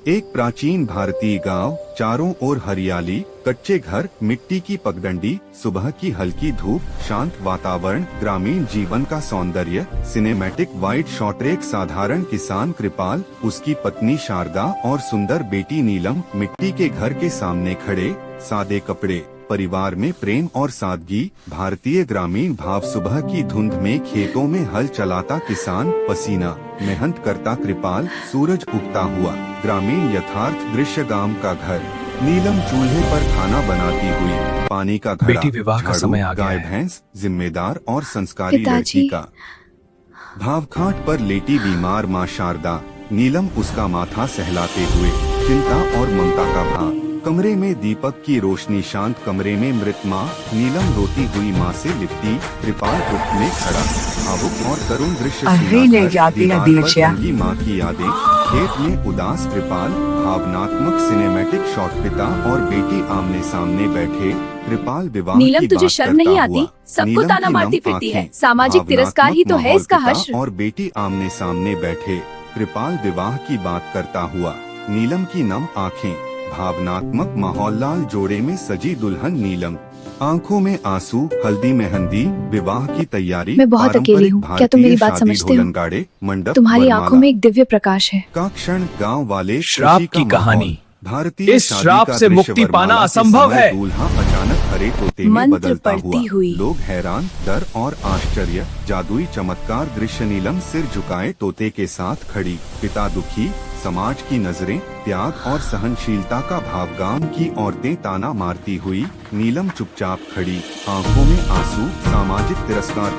एक प्राचीन भारतीय गांव, चारों ओर हरियाली, कच्चे घर, मिट्टी की पगडंडी, सुबह की हल्की धूप, शांत वातावरण, ग्रामीण जीवन का सौंदर्य। Cinematic wide shot. एक साधारण किसान कृपाल, उसकी पत्नी शारदा और सुंदर बेटी नीलम मिट्टी के घर के सामने खड़े। सादे कपड़े, परिवार में प्रेम और सादगी। भारतीय ग्रामीण भाव। सुबह की धुंध में खेतों में हल चलाता किसान, पसीना मेहनत करता कृपाल, सूरज उगता हुआ। ग्रामीण यथार्थ दृश्य। गांव का घर, नीलम चूल्हे पर खाना बनाती हुई, पानी का घड़ा, बेटी विवाह का समय आ गया गाय है। भैंस, जिम्मेदार और संस्कारी पिताजी। लड़की का। भावखाट पर लेटी बीमार माँ शारदा, नीलम उसका माथा सहलाते हुए, चिंता और ममता का भाव। कमरे में दीपक की रोशनी। शांत कमरे में मृत माँ, नीलम रोती हुई माँ से लिपटी, कृपाल उठ में खड़ा, भावुक और करुण दृश्य अरे ले जाती है दीक्षा। माँ की यादें। खेत में उदास कृपाल, भावनात्मक सिनेमैटिक शॉट। पिता और बेटी आमने सामने बैठे, कृपाल विवाह नीलम, की तुझे बात शर्म करता नहीं हुआ। आती? सबको नीलम ताना की मारती नम फिरती है। आंखें, सामाजिक तिरस्कार ही तो है भावनात्मक इसका माहौल। हश्र। पिता और बेटी आमने सामने बैठे, कृपाल विवाह की बात करता हुआ। नीलम की नम आंखें, भावनात्मक माहौल। लाल जोड़े में सजी दुल्हन नीलम, आंखों में आंसू, हल्दी मेहंदी, विवाह की तैयारी। मैं बहुत अकेली हूँ, क्या तुम मेरी बात समझते हो? गाड़े, मंडप, तुम्हारी वरमाला आंखों में एक दिव्य प्रकाश है। का क्षण। गाँव वाले श्राप खुशी का की माहौल। कहानी। भारतीय इस शादी श्राप का से दृश्य। मुक्ति पाना वरमाला के असंभव समय है। दूल्हा अचानक हरे तोते में मंत्र बदलता पढ़ती हुई। लोग हैरान, डर और आश्चर्य। जादुई चमत्कार दृश्य। नीलम सिर झुकाए तोते के साथ खड़ी, पिता दुखी, समाज की नजरें, त्याग और सहनशीलता का भाव। गांव की औरतें ताना मारती हुई, नीलम चुपचाप खड़ी, आंखों में आंसू, सामाजिक तिरस्कार।